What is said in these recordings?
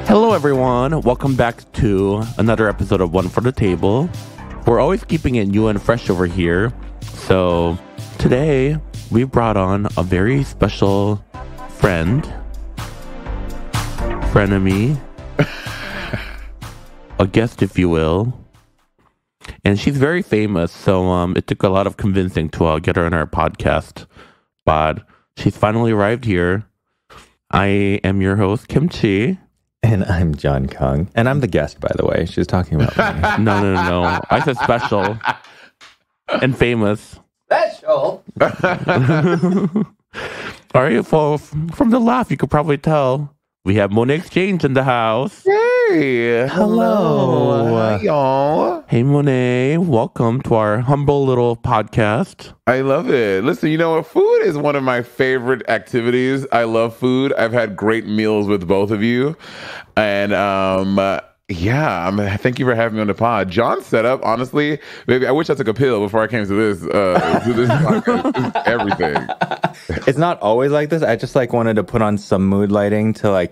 Hello, everyone. Welcome back to another episode of One for the Table. We're always keeping it new and fresh over here. So today we brought on a very special frenemy, a guest, if you will. And she's very famous, so it took a lot of convincing to get her on our podcast. But she's finally arrived here. I am your host, Kim Chi. And I'm John Kung. And I'm the guest, by the way. She's talking about me. No. I said special and famous. Special? All right, well, from the laugh, you could probably tell we have Monet Change in the house. Hey, Hello. Hi, y'all. Hey, Monet, welcome to our humble little podcast. I love it. Listen, you know what? Food is one of my favorite activities. I love food. I've had great meals with both of you. And thank you for having me on the pod. John's setup, honestly, maybe I wish I took a pill before I came to this podcast. This is everything. It's not always like this. I just wanted to put on some mood lighting to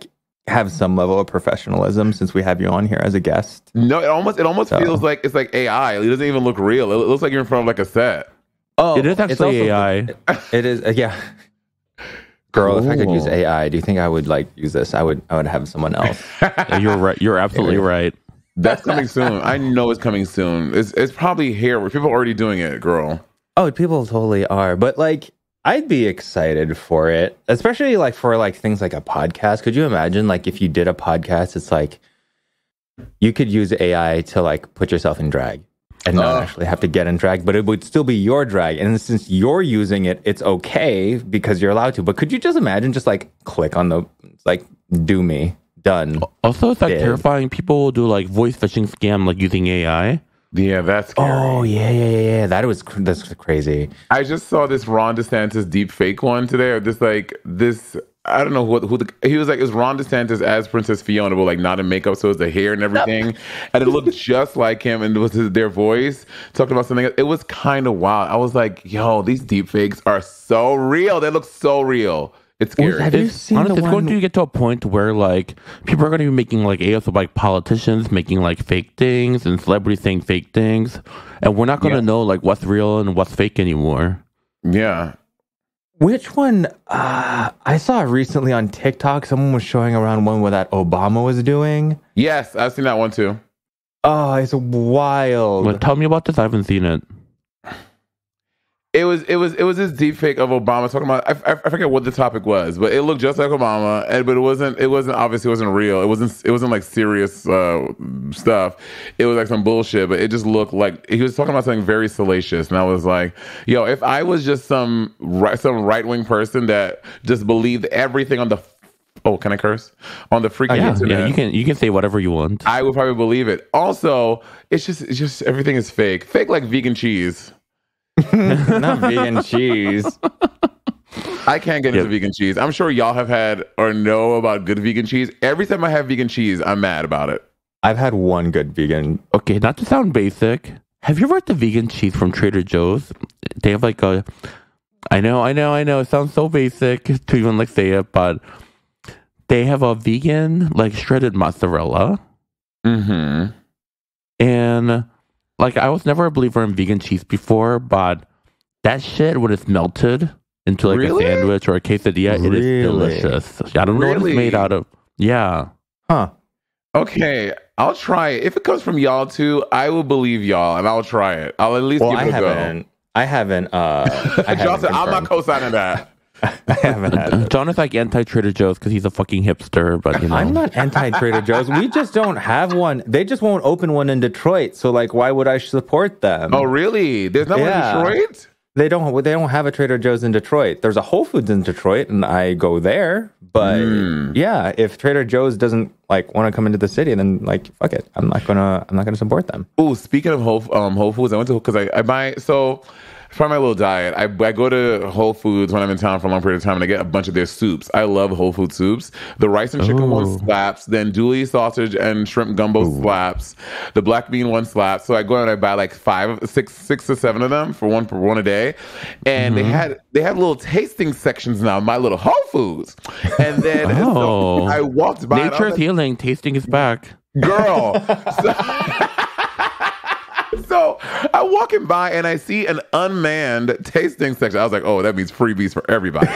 have some level of professionalism since we have you on here as a guest. No, it almost feels like it's like AI. It doesn't even look real. It looks like you're in front of a set. Oh, it is actually AI. It is, yeah. Girl, if I could use AI, do you think I would use this? I would have someone else. Yeah, you're right. You're absolutely right. That's coming soon. I know it's coming soon. It's probably here where people are already doing it, girl. Oh, people totally are. But I'd be excited for it, especially for things like a podcast. Could you imagine if you did a podcast, it's you could use AI to put yourself in drag and not actually have to get in drag, but it would still be your drag. And since you're using it, it's okay because you're allowed to. But could you just imagine click on the do me, done. Also, it's terrifying. People will do voice phishing scam using AI. Yeah, that's scary. Oh, yeah. That's crazy. I just saw this Ron DeSantis deep fake one today, or this I don't know he was it was Ron DeSantis as Princess Fiona, but not in makeup, so it was the hair and everything, and it looked just like him, and it was their voice talking about something. It was kind of wild. I was like, yo, these deep fakes are so real. They look so real. It's scary. Have you seen honestly, it's going to get to a point where people are going to be making AOs of politicians making fake things and celebrities saying fake things, and we're not going to know what's real and what's fake anymore. Yeah. Which one? I saw recently on TikTok, someone was showing around one that Obama was doing. Yes, I've seen that one too. Oh, it's wild. Well, tell me about this. I haven't seen it. It was this deep fake of Obama talking about I forget what the topic was, but it looked just like Obama, but it wasn't obviously it wasn't real. It wasn't serious stuff. It was some bullshit, but it just looked like he was talking about something very salacious, and I was like, yo, if I was just some right-wing person that just believed everything on the can I curse? On the freaking internet. Yeah, you can say whatever you want. I would probably believe it. Also, it's just everything is fake. Fake like vegan cheese. Not vegan cheese. I can't get into vegan cheese. I'm sure y'all have had or know about good vegan cheese. Every time I have vegan cheese, I'm mad about it. I've had one good vegan. Okay, not to sound basic. Have you ever had the vegan cheese from Trader Joe's? They have I know. It sounds so basic to even say it, but they have a vegan shredded mozzarella. Mm-hmm. And I was never a believer in vegan cheese before, but that shit, when it's melted into a sandwich or a quesadilla, it is delicious. I don't know what it's made out of. Yeah. Huh. Okay, I'll try it. If it comes from y'all too, I will believe y'all and I'll try it. I'll at least give it a go. I haven't. John said, I'm not co-signing that. I haven't had it. John is anti-Trader Joe's because he's a fucking hipster, but I'm not anti-Trader Joe's. We just don't have one. They just won't open one in Detroit. So why would I support them? Oh, really? There's no one in Detroit? They don't have a Trader Joe's in Detroit. There's a Whole Foods in Detroit, and I go there. But yeah, if Trader Joe's doesn't want to come into the city, then fuck it. I'm not gonna support them. Oh, speaking of Whole Foods, I went to because I buy for my little diet, I go to Whole Foods when I'm in town for a long period of time, and I get a bunch of their soups. I love Whole Food soups. The rice and chicken one slaps. Then Dooley sausage and shrimp gumbo slaps. The black bean one slaps. So I go and I buy like 6 to 7 of them for one a day. And they had little tasting sections now in my little Whole Foods. And then so I walked by. Nature's healing. Tasting is back. Girl. So I'm walking by and I see an unmanned tasting section. I was like, oh, that means freebies for everybody.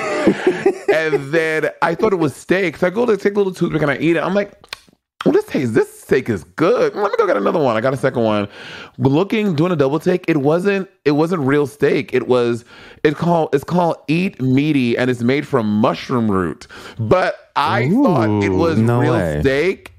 And then I thought it was steak. So I go to take a little toothpick and I eat it. I'm like, oh, this steak is good. Let me go get another one. I got a second one. Doing a double take, it wasn't real steak. It's called Eat Meaty, and it's made from mushroom root. But I thought it was real steak.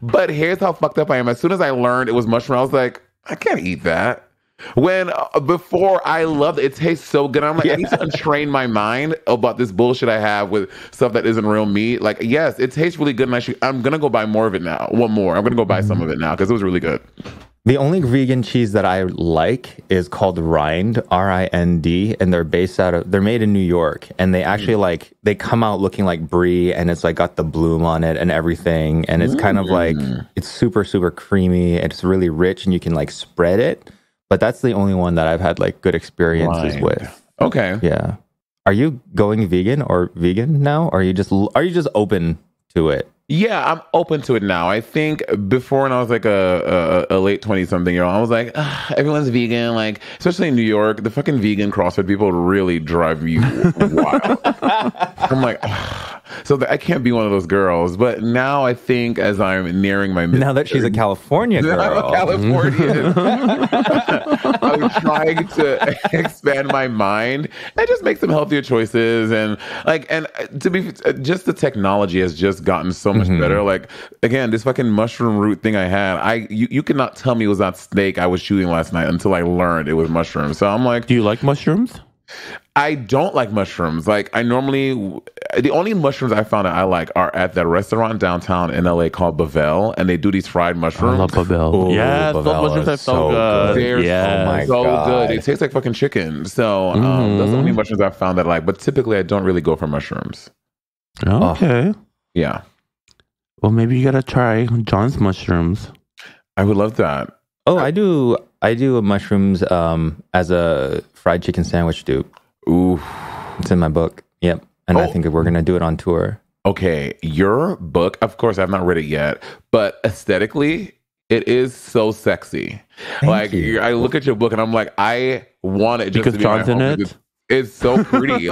But here's how fucked up I am. As soon as I learned it was mushroom, I was like, I can't eat that. When before I loved it. It tastes so good. I'm like, I need to untrain my mind about this bullshit I have with stuff that isn't real meat. Like, yes, it tastes really good, and I'm gonna go buy more of it now. One more. I'm gonna go buy some of it now because it was really good. The only vegan cheese that I like is called Rind, R-I-N-D, and they're made in New York, and they actually they come out looking like brie, and it's like got the bloom on it and everything, and it's kind of like, it's super, super creamy, and it's really rich, and you can like spread it, but that's the only one that I've had like good experiences with. Okay. Yeah. Are you going vegan now, or are you just open to it? Yeah, I'm open to it now. I think before, when I was like a late 20-something-year-old, I was like, everyone's vegan. Like, especially in New York, the fucking vegan CrossFit people really drive you wild. I'm like, so I can't be one of those girls. But now I think as I'm nearing my now that she's a California girl, I'm a Californian. I'm trying to expand my mind and just make some healthier choices. And to be just the technology has just gotten so much better. Like, again, this fucking mushroom root thing I had, you cannot tell me it was not steak I was shooting last night until I learned it was mushrooms. So I'm like, do you like mushrooms? I don't like mushrooms. Like, the only mushrooms I found that I like are at that restaurant downtown in LA called Bebe, and they do these fried mushrooms. I love Bebe. Yeah, those mushrooms are so good. They're so good. It tastes like fucking chicken. So that's the only mushrooms I found that I like. But typically, I don't really go for mushrooms. Okay. Yeah. Well, maybe you gotta try John's mushrooms. I would love that. Oh, I do mushrooms as a fried chicken sandwich dupe. Ooh. It's in my book. Yep. And I think we're going to do it on tour. Okay. Your book, of course, I've not read it yet, but aesthetically, it is so sexy. Thank you. I look at your book and I'm like, I want it just because to be John's in it. It's so pretty.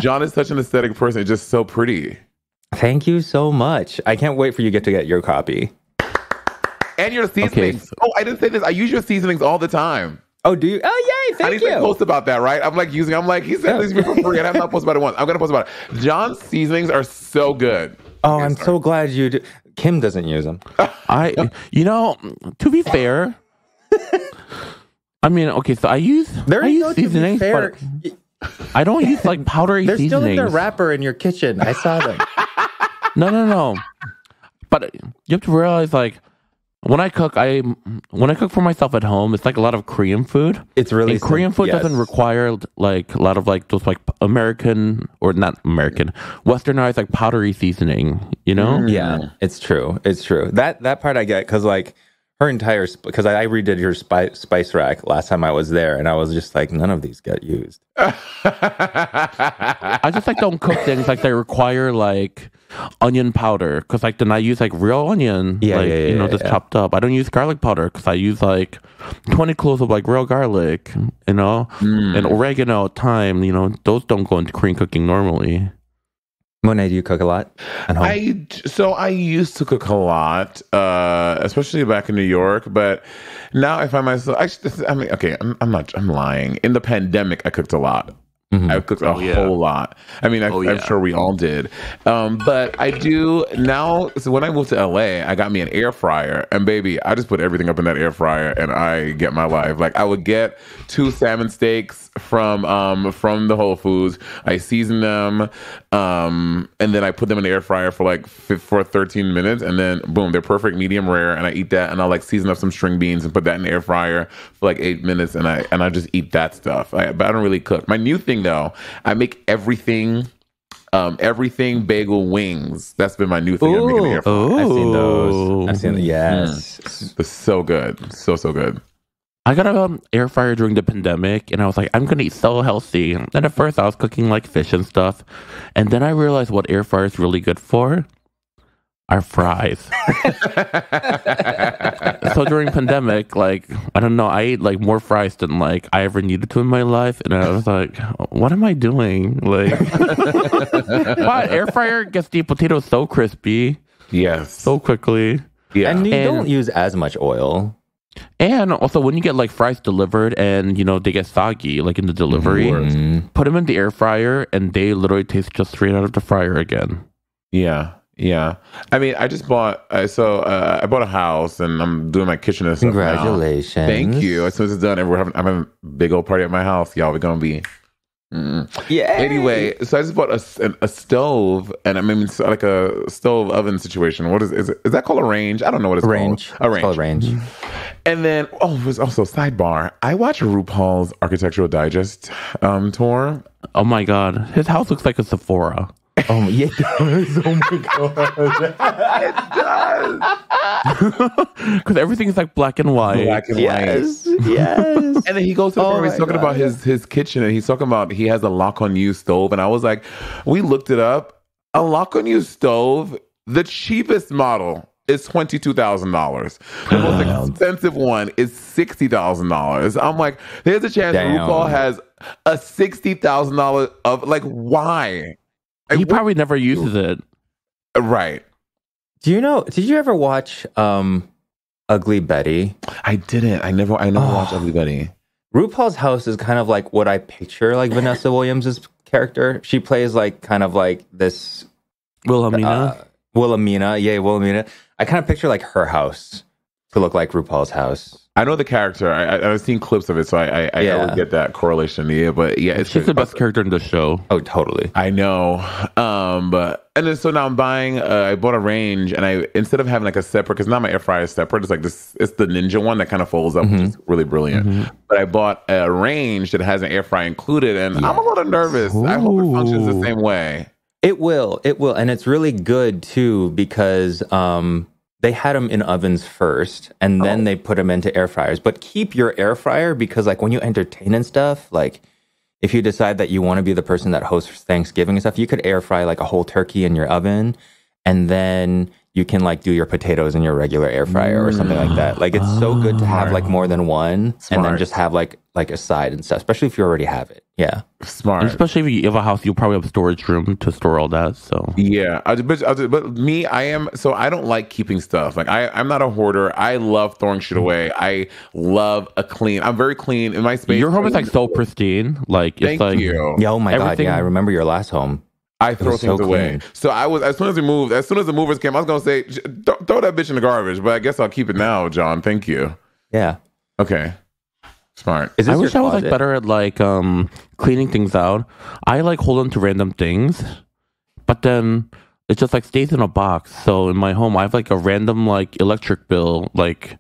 John is such an aesthetic person. It's just so pretty. Thank you so much. I can't wait for you to get your copy. And your seasonings. Okay. Oh, I didn't say this. I use your seasonings all the time. Oh, do you? Oh, yay. Thank you. I need to post about that, right? He said this for free, and I've not posted about it once. I'm going to post about it. John's seasonings are so good. Oh, I'm so glad you do. Kim doesn't use them. To be fair, I mean, okay, so I use seasonings, but I don't use like powdery seasonings. They're still in the wrapper in your kitchen. I saw them. No. But you have to realize, like, when I cook for myself at home, it's like a lot of Korean food. It's really and Korean food doesn't require like a lot of like those like American or not American westernized like powdery seasoning. You know? Yeah, it's true. It's true. That part I get because like her entire because I redid her spice rack last time I was there, and I was just like, none of these get used. I just like don't cook things like they require like onion powder because like then I use like real onion, just chopped up. I don't use garlic powder because I use like 20 cloves of like real garlic, and oregano, thyme. Those don't go into Korean cooking normally. Monet, do you cook a lot at home? I used to cook a lot, especially back in New York. But now I find myself. I'm lying. In the pandemic, I cooked a lot. I cooked a whole lot. I mean, I'm sure we all did. But I do now. So when I moved to LA, I got me an air fryer, and baby, I just put everything up in that air fryer, and I get my life. Like I would get 2 salmon steaks from the Whole Foods. I season them, and then I put them in the air fryer for 13 minutes, and then boom, they're perfect medium rare, and I eat that, and I'll like season up some string beans and put that in the air fryer for like 8 minutes, and I just eat that stuff. But I don't really cook. My new thing though, I make everything bagel wings. That's been my new thing. I'm making air fryer. I've seen those. I've seen yes. It's so good. So good. I got an air fryer during the pandemic, and I was like, I'm gonna eat so healthy. And at first, I was cooking like fish and stuff, and then I realized what air fryer is really good for are fries. So during pandemic, like I don't know, I ate like more fries than like I ever needed to in my life, and I was like, what am I doing? Like, but air fryer gets the potatoes so crispy, yes, so quickly. Yeah, and you don't use as much oil. And also, when you get like fries delivered and they get soggy, like in the delivery, put them in the air fryer and they literally taste just straight out of the fryer again. Yeah. I mean, I just bought, I bought a house and I'm doing my kitchen and stuff. Congratulations. Now. Thank you. As soon as it's done, I'm having a big old party at my house. Y'all, we're going to be. Yeah. Anyway, so I just bought a stove, and I mean, it's like a stove oven situation. What is that called a range? I don't know what it's called. A range. It's called a range. And then, it was also sidebar. I watched RuPaul's Architectural Digest tour. Oh my God, his house looks like a Sephora. Oh yeah, it does. Oh my God, it does. Because everything's like black and white. Black and yes. white. Yes. And then he goes to the part where he's talking about his kitchen, and he's talking about he has a lock-on-use stove. And I was like, we looked it up. A lock-on-use stove, the cheapest model is $22,000. The most expensive one is $60,000. I'm like, there's a chance RuPaul has a $60,000 of like, why? He probably never uses it. Right. Did you ever watch Ugly Betty? I didn't. I never watched Ugly Betty. RuPaul's house is kind of like what I picture like Vanessa Williams' character. She plays like kind of like this Wilhelmina. Wilhelmina. I kind of picture like her house to look like RuPaul's house. I know the character. I've seen clips of it, so I would get that correlation. Yeah, but yeah, she's the best character in the show. Oh, totally. I know. And then so now I'm buying. I bought a range, and I instead of having like a separate, because now my air fryer is separate. It's like this. It's the Ninja one that kind of folds up, which is really brilliant. But I bought a range that has an air fryer included, and I'm a little nervous. I hope it functions the same way. It will, and it's really good too because they had them in ovens first, and then they put them into air fryers. But keep your air fryer because, like, when you entertain and stuff, like, if you decide that you want to be the person that hosts Thanksgiving and stuff, you could air fry like a whole turkey in your oven, and then you can like do your potatoes in your regular air fryer or something like that. Like, it's so good to have like more than one, and then just have like a side and stuff, especially if you already have it. Yeah, smart. And especially if you have a house, you'll probably have a storage room to store all that. So yeah, but me, I am. So I don't like keeping stuff. Like I'm not a hoarder. I love throwing shit away. I love a clean. I'm very clean in my space. Your home is like so pristine. Like it's thank like you. Yeah, oh my God. Yeah, I remember your last home. I throw things away. So I was, as soon as the movers came, I was going to say, throw that bitch in the garbage, but I guess I'll keep it now, John. Thank you. Yeah. Okay. Smart. I wish I was like better at like cleaning things out. I like hold on to random things, but then it just like stays in a box. So in my home, I have like a random like electric bill, like,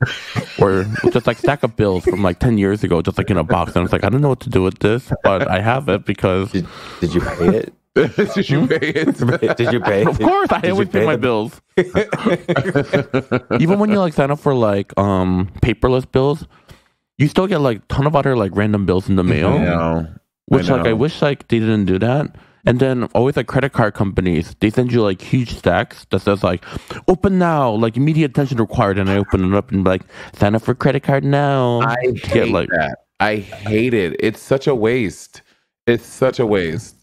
or just like stack of bills from like 10 years ago, just like in a box. And it's like, I don't know what to do with this, but I have it because. Did you pay it? Did you pay it? Did you pay? Of course, I always pay my bills. Even when you like sign up for like paperless bills, you still get like a ton of other like random bills in the mail. I wish like they didn't do that. And then always like credit card companies, they send you like huge stacks that says like open now, like immediate attention required, and I open it up and like sign up for credit card now. I hate that. I hate it. It's such a waste. It's such a waste.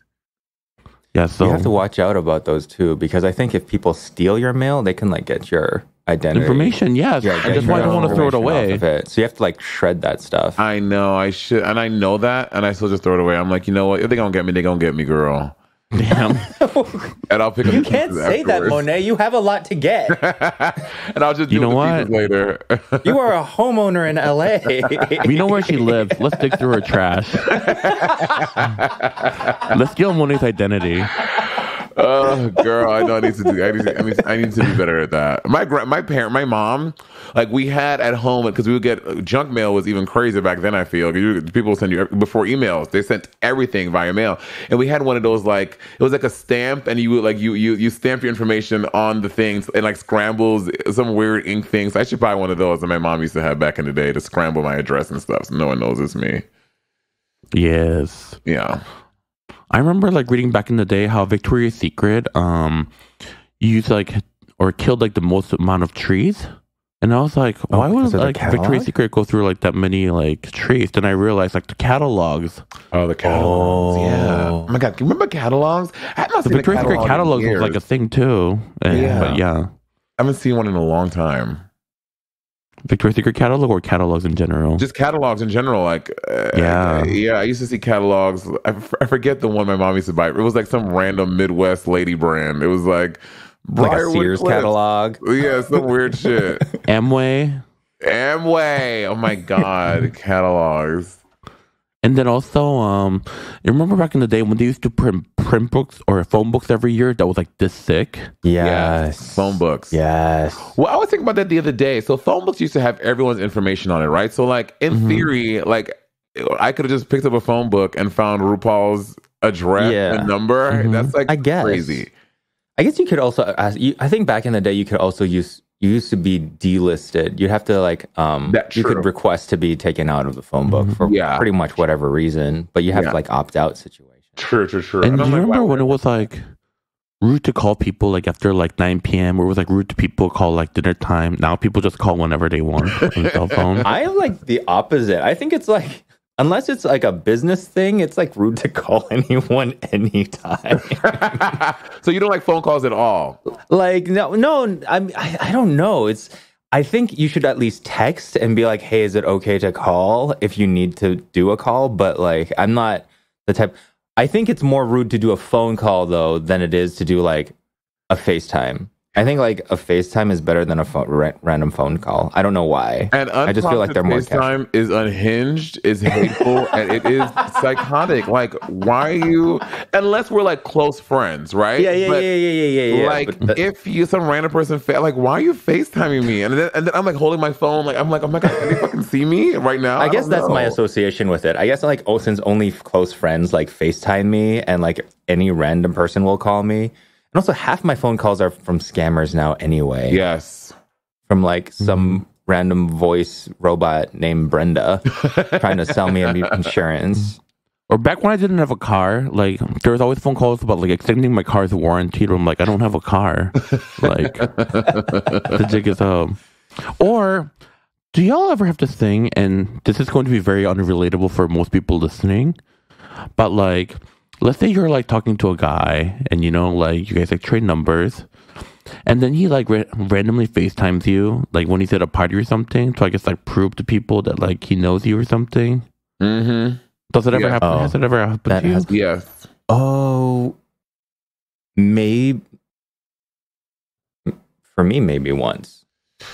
Yeah, so you have to watch out about those too, because I think if people steal your mail, they can like get your identity information. Yes, that's why I don't want to throw it away. So you have to like shred that stuff. I know I should, and I know that, and I still just throw it away. I'm like, you know what? If they gonna get me, they gonna get me, girl. Damn. And I'll pick up. You can't say that, Monet. You have a lot to get. And I'll just deal with the pieces later. You are a homeowner in LA. We know where she lives. Let's dig through her trash. Let's steal Monet's identity. Oh, girl, I know I need to do. I need to be better at that. My mom, like we had at home because we would get junk mail was even crazier back then. I feel people send you before emails. They sent everything via mail, and we had one of those like it was like a stamp, and you would like you stamp your information on the things and like scrambles some weird ink things. I should buy one of those that my mom used to have back in the day to scramble my address and stuff, so no one knows it's me. Yes. Yeah. I remember like reading back in the day how Victoria's Secret used like or killed like the most amount of trees, and I was like, why would like Victoria's Secret go through like that many like trees? Then I realized like the catalogs. Oh, the catalogs. Yeah. Oh my God, can you remember catalogs? The Victoria's Secret catalogs was like a thing too. And, but yeah, I haven't seen one in a long time. Victoria's Secret catalog or catalogs in general? Just catalogs in general. Like, yeah. I used to see catalogs. I forget the one my mom used to buy. It was like some random Midwest lady brand. It was like a Sears catalog. Yeah, some weird shit. Amway. Oh my God, catalogs. And then also, you remember back in the day when they used to print books or phone books every year that was like this thick? Yes. Phone books. Yes. Well, I was thinking about that the other day. So phone books used to have everyone's information on it, right? So like in theory, like I could have just picked up a phone book and found RuPaul's address and number. That's like crazy. I guess you could also ask, I think back in the day you could also use, you used to be delisted. You'd have to like, you could request to be taken out of the phone book for pretty much whatever reason, but you have to like opt out situation. True. And do you remember when it was like rude to call people like after like 9 p.m. or it was like rude to people call like dinner time? Now people just call whenever they want on their cell phone. I am like the opposite. I think it's like, unless it's like a business thing, it's like rude to call anyone anytime. So you don't like phone calls at all? Like, no, I don't know. I think you should at least text and be like, hey, is it okay to call if you need to do a call? But like, I'm not the type. I think it's more rude to do a phone call though than it is to do like a FaceTime. I think like a FaceTime is better than a random phone call. I don't know why. And I just feel like they're more FaceTime is unhinged, is hateful, and it is psychotic. Like, why are you? Unless we're like close friends, right? Yeah. Like, if you some random person, like, why are you FaceTiming me? And then I'm like holding my phone, like I'm like, oh my God, can they fucking see me right now? I guess that's my association with it. I guess like since only close friends like FaceTime me, and like any random person will call me. And also, half my phone calls are from scammers now anyway. Yes. From like some random voice robot named Brenda trying to sell me insurance. Or back when I didn't have a car, like there was always phone calls about like extending my car's warranty. I'm like, I don't have a car. Like the jig is up. Or do y'all ever have this thing? And this is going to be very unrelatable for most people listening. But like, let's say you're like talking to a guy and you know, like you guys like trade numbers and then he like randomly FaceTimes you like when he's at a party or something to I guess like prove to people that like he knows you or something. Mm-hmm. Does it ever happen? Has it ever happened to you? Yes. Oh, maybe. For me, maybe once.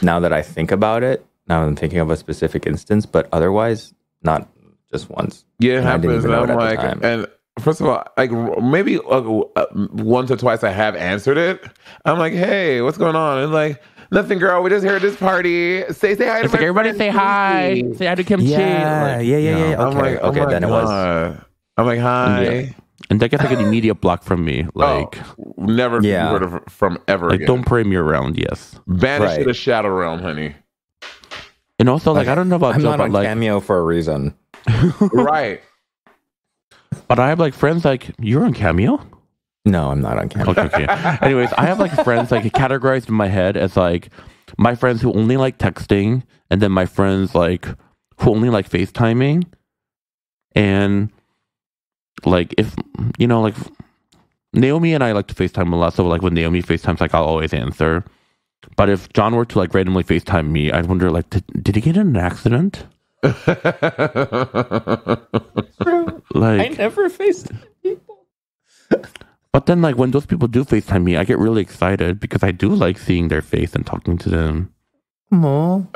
Now that I think about it, now I'm thinking of a specific instance, but otherwise, not just once. Yeah, it happens. And I'm like, and first of all, like maybe once or twice I have answered it. I'm like, hey, what's going on? And like, nothing, girl. We just here at this party. Say hi to everybody. Say hi. Say hi to Kimchi. Yeah. Okay, I'm like, okay, then God. it was. I'm like, hi. And that gets like an immediate block from me. Like, never heard from ever like, again. don't pray me around. Yes. Banish to the shadow realm, honey. And also, like, I don't know about I'm Joe, not on like, Cameo for a reason. Right. But I have like friends like, you're on Cameo? No, I'm not on Cameo. Okay. Anyways, I have like friends like categorized in my head as like my friends who only like texting, and then my friends like who only like FaceTiming. And like if you know, like Naomi and I like to FaceTime a lot, so like when Naomi FaceTimes, like I'll always answer. But if John were to like randomly FaceTime me, I'd wonder like, did he get in an accident? I Like, never faced people. but then like when those people do FaceTime me, I get really excited because I do like seeing their face and talking to them. No,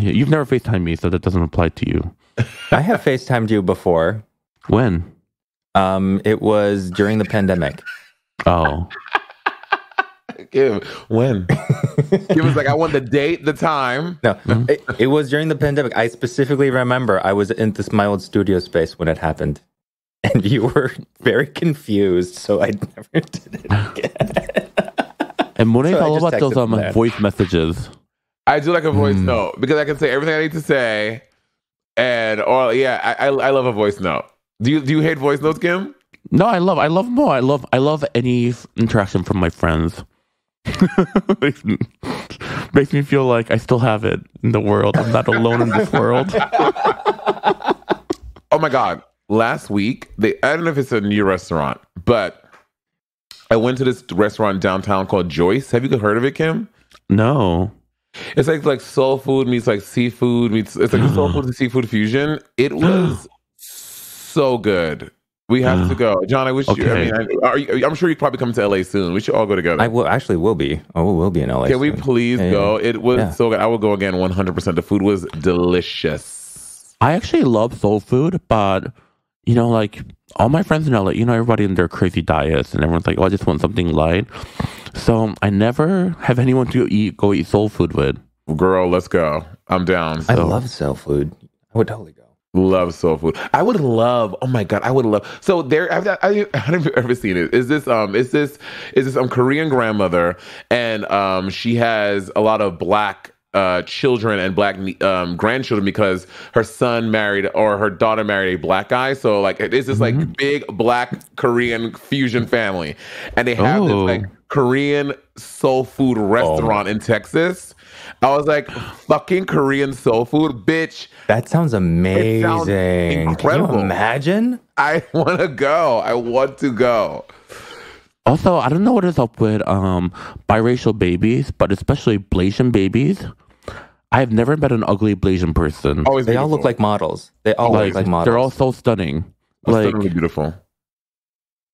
You've never FaceTimed me, so that doesn't apply to you. I have FaceTimed you before. When? It was during the pandemic. Oh. When? Kim was like, I want the date, the time. No, it was during the pandemic. I specifically remember I was in my old studio space when it happened. And you were very confused, so I never did it again. And Monet's So I all just about those texted from there. voice messages. I do like a voice note because I can say everything I need to say. I love a voice note. Do you hate voice notes, Kim? No, I love more. I love any interaction from my friends. Makes me feel like I still have it in the world. I'm not alone in this world. Oh my God. Last week, I don't know if it's a new restaurant, but I went to this restaurant downtown called Joyce. Have you heard of it, Kim? No. It's like soul food meets like seafood meets. It's like a soul food and seafood fusion. It was so good. We have to go, John. I wish you. Okay. I'm sure you probably come to LA soon. We should all go together. I will be. I will be in LA. Can we soon. please go? It was so good. I will go again 100%. The food was delicious. I actually love soul food, but like all my friends in LA, everybody in their crazy diets, and everyone's like, "Oh, I just want something light." So I never have anyone to go eat soul food with. Girl, let's go. I'm down. I love soul food. I would totally go. Love soul food. I would love. Oh my God, I would love. So there, I haven't ever seen it. Is this Korean grandmother, and she has a lot of black children and black grandchildren because her son married or her daughter married a black guy. So like it's this like big black Korean fusion family, and they have this like Korean soul food restaurant in Texas. I was like, fucking Korean soul food, bitch. That sounds amazing. It sounds incredible. Can you imagine? I want to go. I want to go. Also, I don't know what is up with biracial babies, but especially Blasian babies. I have never met an ugly Blasian person. Always They all look like models. They all look like models. They're all so stunning. Stunningly beautiful.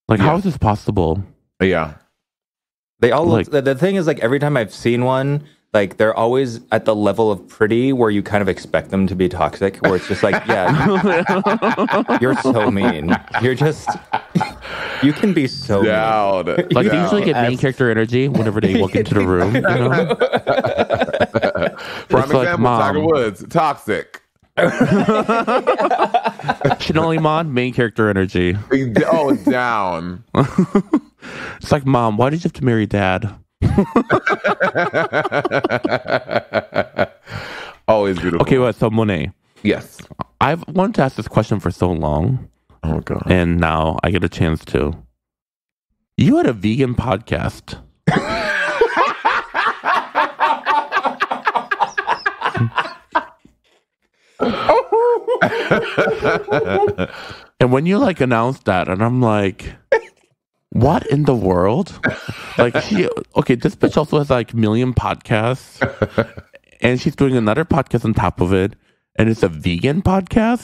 Like, how is this possible? Yeah. They all look. The thing is, like, every time I've seen one, like, they're always at the level of pretty where you kind of expect them to be toxic, where it's just like, yeah, you're so mean. You're just, you can be so Down. mean. Like, they usually get main character energy whenever they walk into the room. Prime It's like, example, Mom. Tiger Woods, toxic. Chanel Iman, main character energy. Oh, down. It's like, Mom, why did you have to marry Dad? Always beautiful. Okay, so Monet, Yes. I've wanted to ask this question for so long, Oh God. and now I get a chance to. You had a vegan podcast. And when you like announced that, and I'm like, what in the world? Like, this bitch also has like a million podcasts, and she's doing another podcast on top of it, and it's a vegan podcast.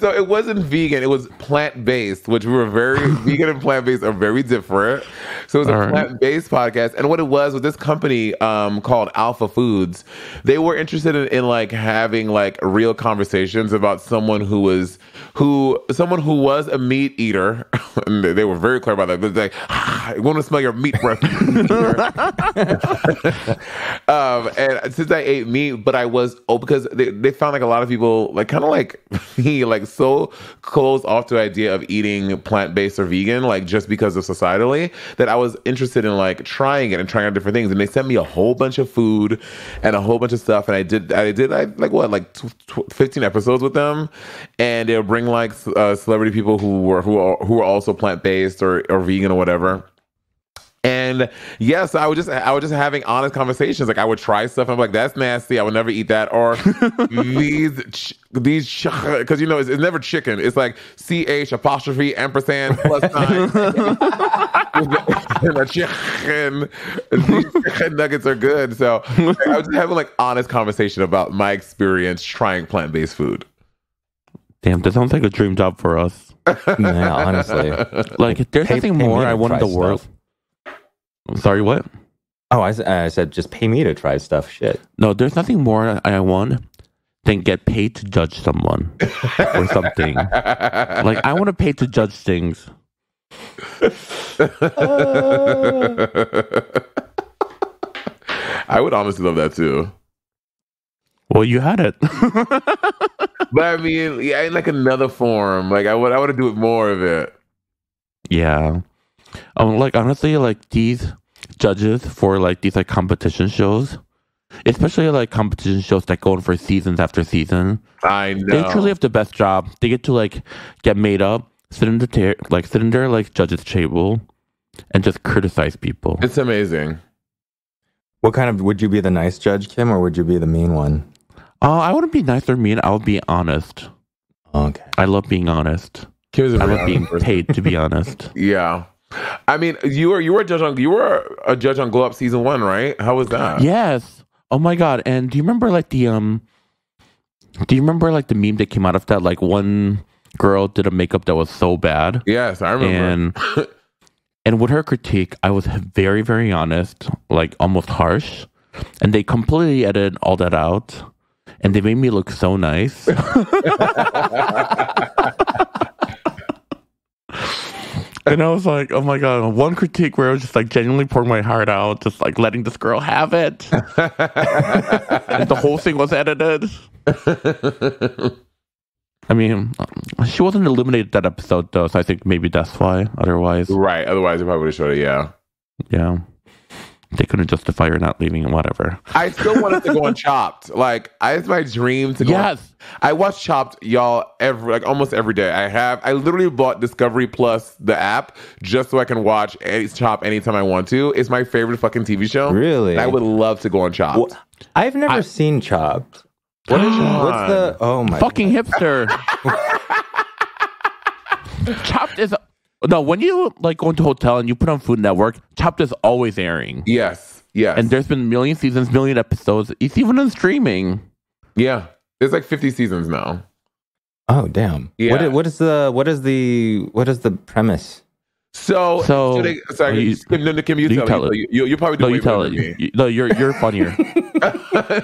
So it wasn't vegan; it was plant-based, which we were very vegan and plant-based are very different. So it was a plant-based podcast, and what it was with this company called Alpha Foods, they were interested in like having like real conversations about someone who was a meat eater. And they were very clear about that. They're like, I want to smell your meat breath. And since I ate meat, but I was because they found like a lot of people like kind of like me, like so closed off to the idea of eating plant-based or vegan, like just because of societally, that I was interested in like trying it and trying out different things. And they sent me a whole bunch of food and a whole bunch of stuff. And I did 15 episodes with them, and they'll bring like celebrity people who were also plant-based or vegan or whatever. And yes, I was just having honest conversations. Like I would try stuff. I'm like, that's nasty. I would never eat that. Or these because it's never chicken. It's like CH apostrophe ampersand plus sign. Chicken. These chicken nuggets are good. So I was just having like honest conversation about my experience trying plant-based food. Damn, that sounds like a dream job for us. Yeah, honestly. Like, if there's nothing more I want in the world. I'm sorry, what? Oh, I said just pay me to try stuff. Shit. No, there's nothing more I want than get paid to judge someone or something. Like, I want to pay to judge things. I would honestly love that too. Well, you had it. But I mean, yeah, in like another form. Like I would do it more of it. Yeah. Like honestly, like these judges for like these like competition shows, especially like competition shows that go on for seasons after season. I know. They truly have the best job. They get to like get made up, sit in their like judges table, and just criticize people. It's amazing. What kind of would you be the nice judge, Kim, or would you be the mean one? I wouldn't be nice or mean. I would be honest. Okay. I love being honest. I love being paid to be honest. Yeah. I mean, you were a judge on Glow Up season 1, right? How was that? Yes. Oh my god. And do you remember like the meme that came out of that? Like one girl did a makeup that was so bad. Yes, I remember. And with her critique, I was very, very honest, like almost harsh. And they completely edited all that out. And they made me look so nice. And I was like, oh my god, one critique where I was just like genuinely pouring my heart out, just like letting this girl have it. And the whole thing was edited. I mean, she wasn't eliminated that episode though, so I think maybe that's why. Otherwise, right? Otherwise, they probably would have showed it. Yeah, yeah. They couldn't justify her not leaving and whatever. I still wanted to go on Chopped. Like, it's my dream to go. Yes. I watch Chopped, y'all, almost every day. I literally bought Discovery Plus, the app, just so I can watch Chopped anytime I want to. It's my favorite fucking TV show. Really? And I would love to go on Chopped. Well, I've never seen Chopped. What is What's the? Oh my! Fucking hipster. Chopped is. No, when you like go into a hotel and you put on Food Network, Chopped is always airing. Yes. And there's been million seasons, million episodes. It's even on streaming. Yeah, there's like 50 seasons now. Oh damn! Yeah. What is the premise? So sorry, Kim, you tell it. You probably do. No, you tell it. You're funnier.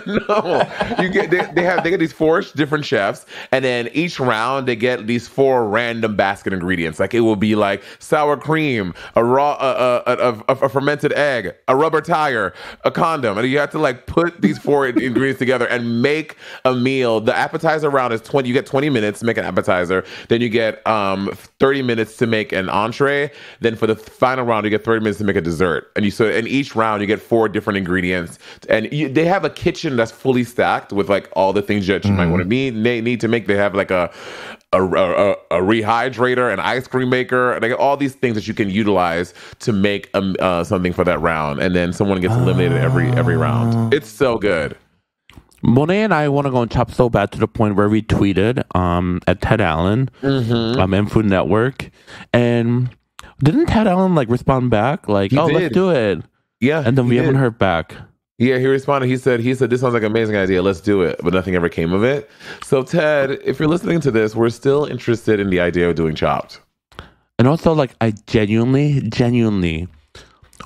No, they get these 4 different chefs, and then each round they get these 4 random basket ingredients. Like it will be like sour cream, a fermented egg, a rubber tire, a condom, and you have to like put these 4 ingredients together and make a meal. The appetizer round is 20. You get 20 minutes to make an appetizer. Then you get 30 minutes to make an entree. Then for the final round, you get 30 minutes to make a dessert. And in each round, you get 4 different ingredients. And they have a kitchen that's fully stacked with like all the things that you might want to need to make. They have like a rehydrator, an ice cream maker. They got all these things that you can utilize to make something for that round. And then someone gets eliminated every round. It's so good. Monet and I want to go on Chopped so bad to the point where we tweeted at Ted Allen and Food Network. And didn't Ted Allen like respond back? Like, let's do it. Yeah. And then we haven't heard back. Yeah, he responded. He said, this sounds like an amazing idea. Let's do it. But nothing ever came of it. So Ted, if you're listening to this, we're still interested in the idea of doing Chopped. And also, like, I genuinely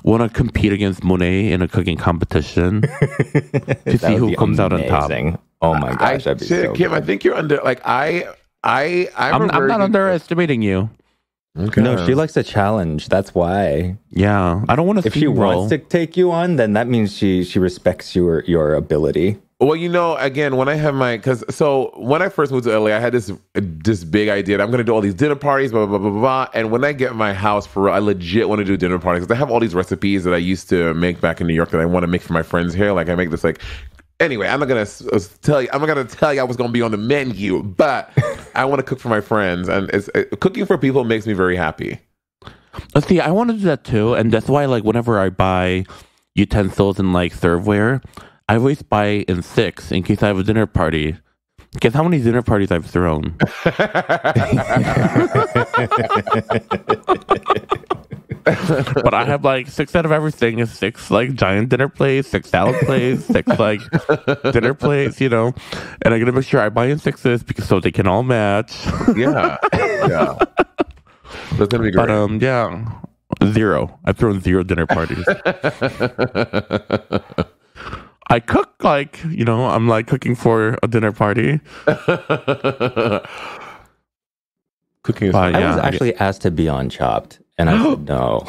want to compete against Monet in a cooking competition to see who comes out on top. Oh my gosh, that'd be so Kim, good. I think you're under. Like I'm not underestimating you. Okay. No, she likes a challenge. That's why. Yeah, I don't want to. If she wants to take you on, then that means she respects your ability. Well, again, when I have when I first moved to LA, I had this big idea that I'm going to do all these dinner parties, blah, blah, blah, blah, blah. And when I get my house I legit want to do dinner parties because I have all these recipes that I used to make back in New York that I want to make for my friends here. Like I make this anyway, I'm not going to tell you I was going to be on the menu, but I want to cook for my friends. And cooking for people makes me very happy. See, I want to do that too, and that's why like whenever I buy utensils and like serveware, I always buy in 6 in case I have a dinner party. Guess how many dinner parties I've thrown? But I have like 6 out of everything. Is 6 like giant dinner plates, 6 salad plates, 6 like dinner plates, you know. And I'm gonna make sure I buy in 6s because so they can all match. Yeah, yeah. That's gonna be great. But yeah, 0. I've thrown 0 dinner parties. I cook like, you know, I'm like cooking for a dinner party. Cooking is I was actually asked to be on Chopped, and I said no.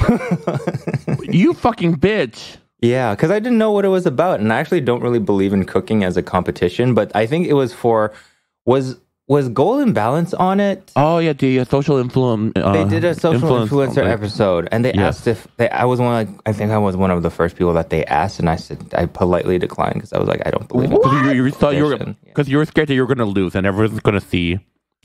You fucking bitch. Yeah, because I didn't know what it was about, and I actually don't really believe in cooking as a competition. But I think it was was Golden Balance on it? Oh yeah, the social influence. They did a social influencer episode, and they asked if I was one. I think I was one of the first people that they asked, and I said I politely declined because I was like, I don't believe it. You thought you were because you were scared that you were going to lose, and everyone's going to see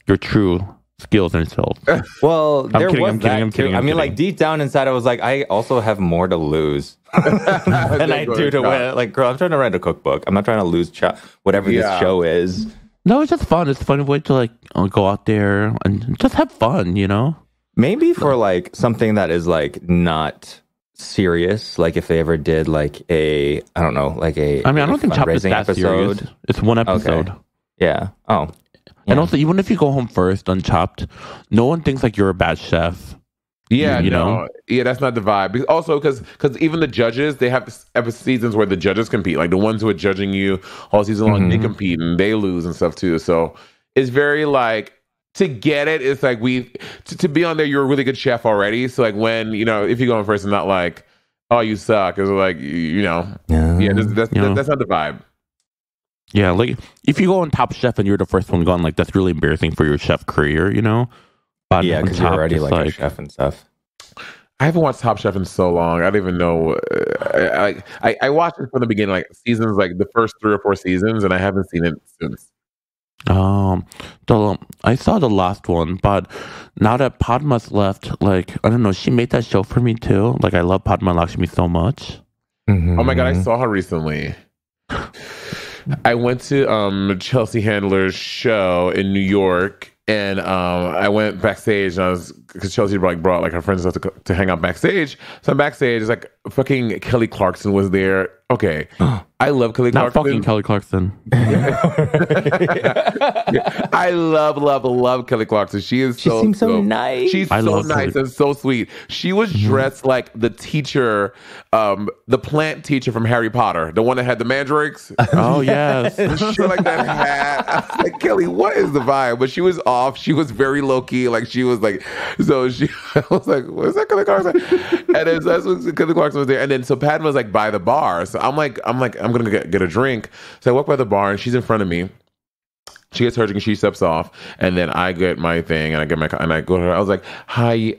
your true skills and skills. Well, I'm kidding. I mean, like deep down inside, I was like, I also have more to lose than I do to win. Like, girl, I'm trying to write a cookbook. I'm not trying to lose whatever this show is. No, it's just fun. It's a fun way to like go out there and just have fun, you know? Maybe for like something that is like not serious, like if they ever did like I don't think Chopped is that serious. It's one episode. Okay. Yeah. Oh. Yeah. And also, even if you go home first on Chopped, no one thinks like you're a bad chef. Yeah, you know? Yeah, that's not the vibe. Also, because even the judges, they have seasons where the judges compete. Like the ones who are judging you all season long, they compete and they lose and stuff too. So it's very like to get it. It's like to be on there. You're a really good chef already. So like when if you go in first and not like, oh, you suck. It's like that's not the vibe. Yeah, like if you go on Top Chef and you're the first one gone, like that's really embarrassing for your chef career, you know. But yeah, because you're already like a chef and stuff. I haven't watched Top Chef in so long. I don't even know. I watched it from the beginning, like seasons, like the first 3 or 4 seasons, and I haven't seen it since. I saw the last one, but now that Padma's left, like I don't know, she made that show for me too. Like I love Padma Lakshmi so much. Oh my god, I saw her recently. I went to Chelsea Handler's show in New York. And I went backstage, and because Chelsea brought like her friends to hang out backstage. So I'm backstage. It's like fucking Kelly Clarkson was there. Okay, I love Kelly Clarkson. Not fucking Kelly Clarkson. I love Kelly Clarkson. She seems so nice. She's so nice and so sweet. She was dressed like the teacher, the plant teacher from Harry Potter, the one that had the mandrakes. Oh yes, she like that hat. I was like, Kelly, what is the vibe? But she was off. She was very low key. Like she was like, so she. I was like, what's that Kelly Clarkson? And then that's when Kelly Clarkson was there. And then so Padma was like by the bar. So I'm gonna get a drink. So I walk by the bar and she's in front of me. She gets her drink, she steps off, and then I get my thing, and I go to her. I was like, "Hi,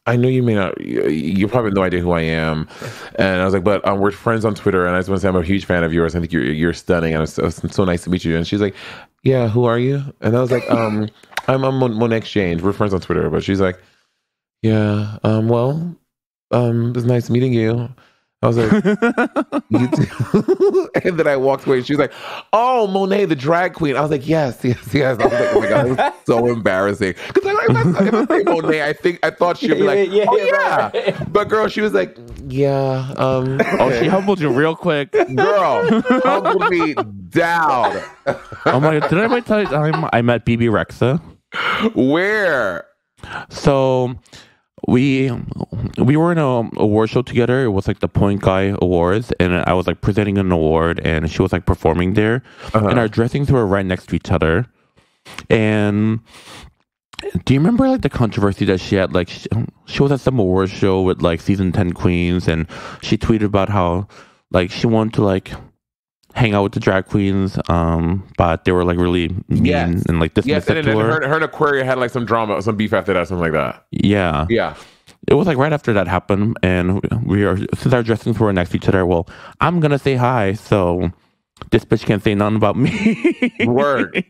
I know you may not, you probably have no idea who I am," and I was like, "But we're friends on Twitter, and I just want to say I'm a huge fan of yours. I think you're stunning, and it's so nice to meet you." And she's like, "Yeah, who are you?" And I was like, "I'm Monet Change. We're friends on Twitter." But she's like, "Yeah, it's nice meeting you." I was like, you too. And then I walked away. She was like, "Oh, Monet, the drag queen." I was like, yes. I was like, oh my god, it was so embarrassing. Because if I say Monet, I thought she'd be like, yeah. Right. But girl, she was like, yeah. Oh, she humbled you real quick, girl. Humbled me down. Oh my god! Did I tell you I met Bebe Rexha? Where? So. We were in a award show together. It was like the Point Guy Awards, and I was like presenting an award, and she was like performing there, and our dressings were right next to each other. And do you remember like the controversy that she had? Like she was at some award show with like season 10 queens, and she tweeted about how like she wanted to like hang out with the drag queens, but they were like really mean and like dismissive to her. Her and Aquaria had like some drama, some beef after that, something like that. Yeah. It was like right after that happened, and since our dressings were next to each other, well, I'm gonna say hi, so this bitch can't say nothing about me. Word.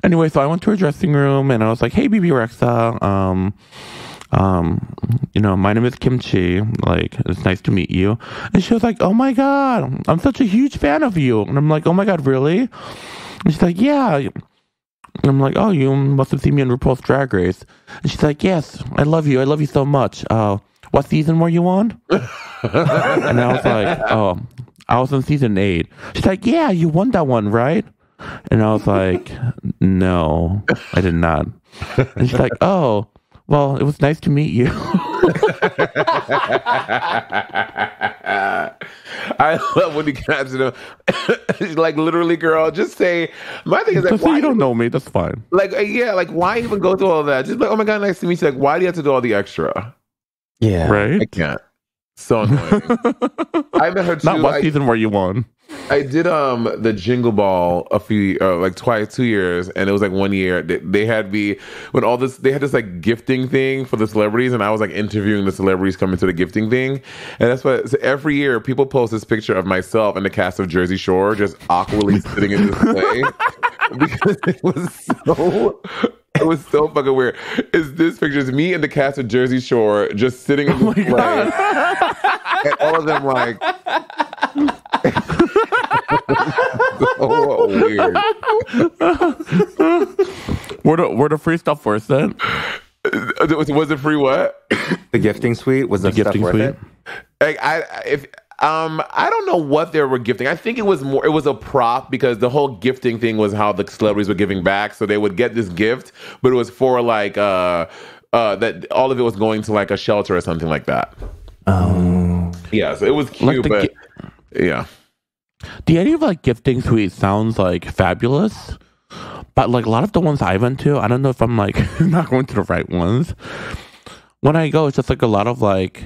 Anyway, so I went to her dressing room, and I was like, "Hey, Bebe Rexha, my name is Kimchi. Like, it's nice to meet you. And she was like, oh my God, I'm such a huge fan of you. And I'm like, oh my God, really? And she's like, yeah. And I'm like, oh, you must have seen me on RuPaul's Drag Race. And she's like, yes, I love you. I love you so much. What season were you on? And I was like, oh, I was on season 8. She's like, yeah, you won that one, right? And I was like, no, I did not. And she's like, oh, well, it was nice to meet you. I love when you catch them. Like, literally, girl, just say, my thing is like, why you don't know me, that's fine. Like, yeah, like, why even go through all that? Just like, oh my God, nice to meet you. Like, why do you have to do all the extra? Yeah. Right? I can't. So annoying. I met her too. Not what season were you on? I did the Jingle Ball twice, 2 years, and it was like 1 year. They had me when all this. They had this like gifting thing for the celebrities, and I was like interviewing the celebrities coming to the gifting thing, and that's what. So every year, people post this picture of myself and the cast of Jersey Shore just awkwardly sitting in this play because it was so fucking weird. Is this picture is me and the cast of Jersey Shore just sitting in this play, and all of them like. So weird. Were the free stuff worth it? Was it free? What? The gifting suite was the gifting stuff worth suite. it? I don't know what they were gifting. I think it was a prop because the whole gifting thing was how the celebrities were giving back. So they would get this gift, but it was for like that all of it was going to like a shelter or something like that. Oh. Yeah, so it was cute, but yeah. The idea of like gifting suite sounds like fabulous, but like a lot of the ones I went to, I don't know if I'm like not going to the right ones. When I go, it's just like a lot of like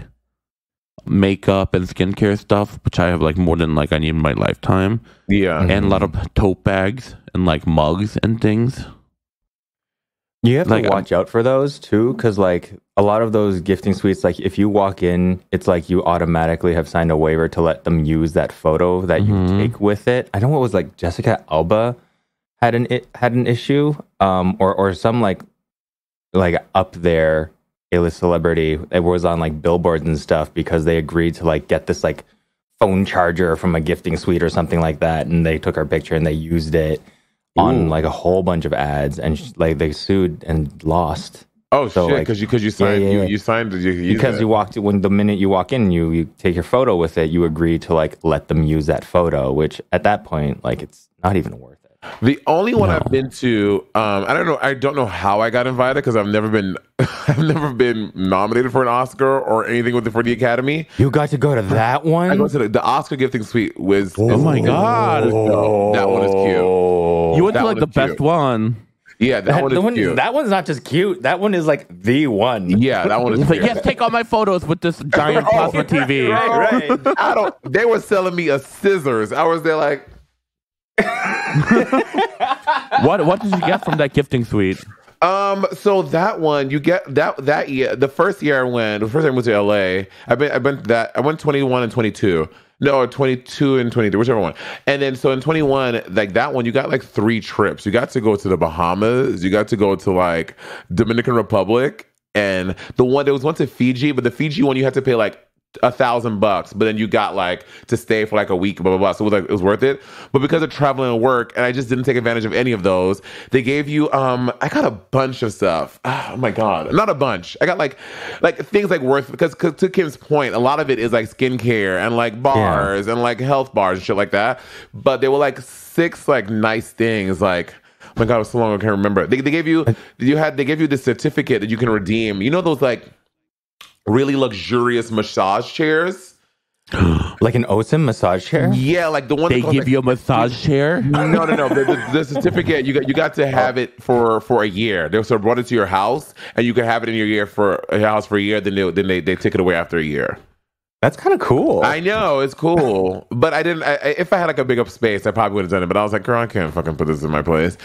makeup and skincare stuff, which I have like more than like I need in my lifetime. Yeah, and a lot of tote bags and like mugs and things. You have to watch out for those too, because like a lot of those gifting suites, like if you walk in, it's like you automatically have signed a waiver to let them use that photo that you take with it. I know what was like Jessica Alba had an issue, or some like up there A-list celebrity. It was on like billboards and stuff because they agreed to like get this like phone charger from a gifting suite or something like that, and they took our picture and they used it on like a whole bunch of ads, and like they sued and lost. Oh, so, shit! Because you signed you signed because you walked when the minute you walk in, you take your photo with it. You agree to like let them use that photo, which at that point, like it's not even worth it. The only one I've been to, I don't know how I got invited because I've never been nominated for an Oscar or anything for the Academy. You got to go to that one? I go to the Oscar gifting suite was. Oh my God. That one is cute. You went to like the best one. Yeah, that one is cute. That one's not just cute. That one is like the one. Yeah, that one is cute. Yes, take all my photos with this giant plasma TV. Right. They were selling me a scissors. I was there like. What did you get from that gifting suite? So that one you get that year. The first year I went to LA. I went 21 and 22. No, 22 and 23, whichever one. And then so in 21, like that one, you got like 3 trips. You got to go to the Bahamas. You got to go to like Dominican Republic, and there was one to Fiji, but the Fiji one you had to pay like $1,000, but then you got like to stay for like a week, blah blah blah. So it was worth it. But because of traveling and work, and I just didn't take advantage of any of those, they gave you I got a bunch of stuff. Oh my God, not a bunch. I got like things like worth, because to Kim's point, a lot of it is like skincare and like bars and like health bars and shit like that. But there were like 6 like nice things like. Oh my God, it was so long I can't remember. They gave you this certificate that you can redeem. You know those like really luxurious massage chairs, like an Osem massage chair. Yeah, like the one they give you a massage chair. No. The certificate you got to have it for a year. They sort of brought it to your house, and you could have it in your house for a year. Then they take it away after a year. That's kind of cool. I know, it's cool. But I didn't, if I had like a big up space, I probably would have done it. But I was like, girl, I can't fucking put this in my place.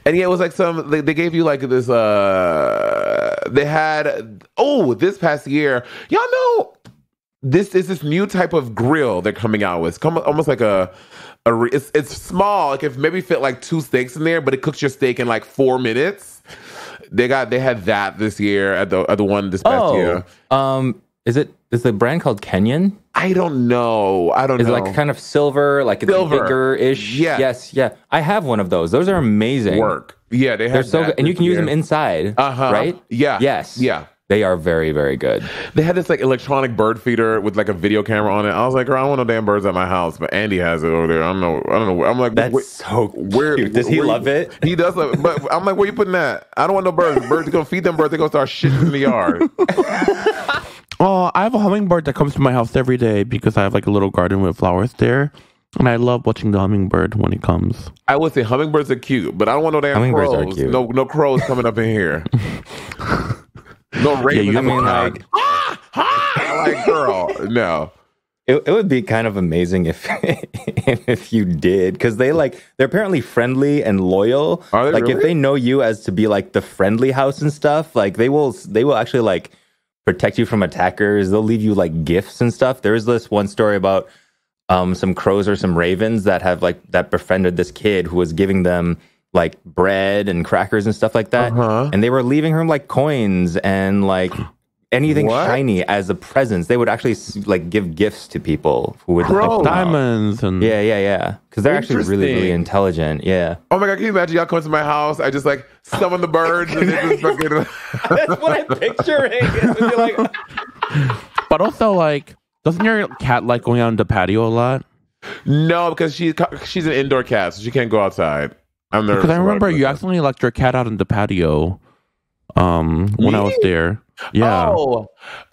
And yeah, it was like they gave you like this, they had, this past year, y'all know, this is this new type of grill they're coming out with. It's almost like it's small. Like if maybe fit like 2 steaks in there, but it cooks your steak in like 4 minutes. They had that this year at the one this past year. Is the brand called Kenyan? I don't know. Is it like kind of silver, like it's bigger-ish? Yeah. Yes, yeah. I have one of those. Those are amazing. Yeah, they're so good, and you can use them inside. Right? Yeah. Yes. Yeah. They are very, very good. They had this like electronic bird feeder with like a video camera on it. I was like, girl, I don't want no damn birds at my house, but Andy has it over there. I don't know. I'm like, that's so cute. Does he love it? He does love it. But I'm like, where you putting that? I don't want no birds. Birds are gonna feed them birds. They're gonna start shitting in the yard. Oh, I have a hummingbird that comes to my house every day because I have like a little garden with flowers there. And I love watching the hummingbird when it comes. I would say hummingbirds are cute, but I don't want no damn hummingbirds crows. Are cute. No crows coming up in here. No ravens. Yeah, I mean, like, like, girl, no. It would be kind of amazing if if you did, because they're apparently friendly and loyal. Are they like really? If they know you as to be like the friendly house and stuff, like they will actually like protect you from attackers. They'll leave you like gifts and stuff. There is this one story about some crows or some ravens that befriended this kid who was giving them like bread and crackers and stuff like that, and they were leaving her like coins and like anything shiny as a present. They would actually like give gifts to people who would like diamonds and yeah, because they're actually really, really intelligent. Yeah. Oh my god, can you imagine y'all come to my house? I just like summon the birds and they just fucking. That's what I'm picturing. Like... But also, like, doesn't your cat like going out on the patio a lot? No, because she's an indoor cat, so she can't go outside. Because I remember you accidentally left your cat out on the patio when I was there. Yeah. Oh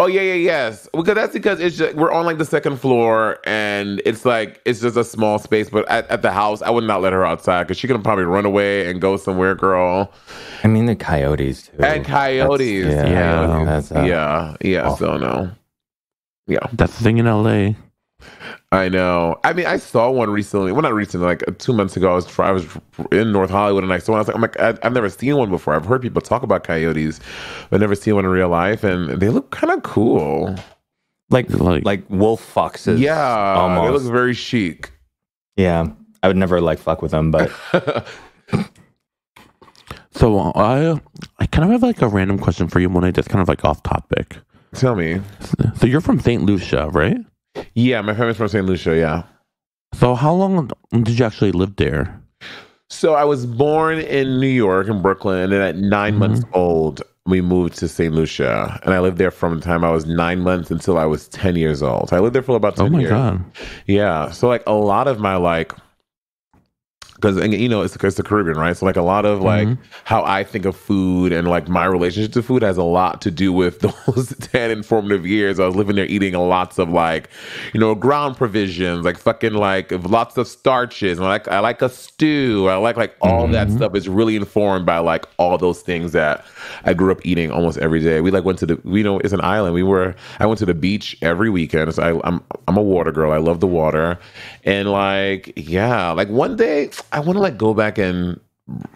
yeah, yes. Because it's just, we're on like the second floor, and it's just a small space. But at the house, I would not let her outside because she can probably run away and go somewhere, girl. I mean, the coyotes too. And coyotes, yeah. So no, yeah, that's the thing in LA. I know. I mean, I saw one recently. Well, not recently. Like 2 months ago, I was in North Hollywood, and I saw one. I'm like, I've never seen one before. I've heard people talk about coyotes, but never seen one in real life, and they look kind of cool, like wolf foxes. Yeah, almost. They look very chic. Yeah, I would never like fuck with them, but. So I kind of have like a random question for you, Monet, just kind of like off topic. Tell me. So you're from St. Lucia, right? Yeah, my family's from St. Lucia, yeah. So how long did you actually live there? So I was born in New York, in Brooklyn, and then at 9 months old, we moved to St. Lucia. And I lived there from the time I was 9 months until I was 10 years old. So I lived there for about 10 years. Oh my God. Yeah. So like a lot of my like, because it's the Caribbean, right? So like a lot of like how I think of food and like my relationship to food has a lot to do with those 10 informative years. I was living there eating lots of like, ground provisions, like fucking like lots of starches. And I like a stew. I like all that stuff is really informed by like all those things that I grew up eating almost every day. We like went to it's an island. I went to the beach every weekend. So I'm a water girl. I love the water. And like, yeah, like one day I want to like go back and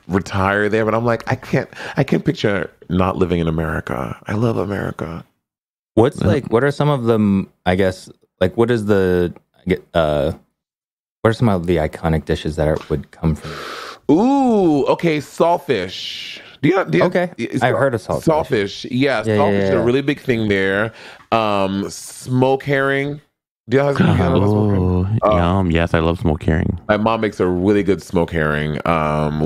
retire there, but I'm like, I can't picture not living in America. I love America. What are some of them, I guess, like what are some of the iconic dishes that would come from? Ooh, okay, saltfish. Okay, I've heard of saltfish. Saltfish, yeah, saltfish is a really big thing there. Smoked herring. Do you have yum! Yes, I love smoked herring. My mom makes a really good smoked herring.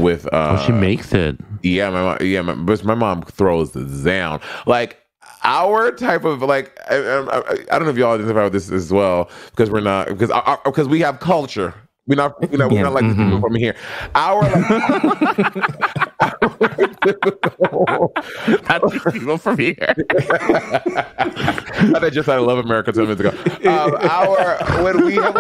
With she makes it. Yeah, my mom throws down. Like our type of like, I don't know if y'all identify with this as well because we're not because we have culture. We're not like the people from here. That's people from here. I just I love America 10 minutes ago. When we have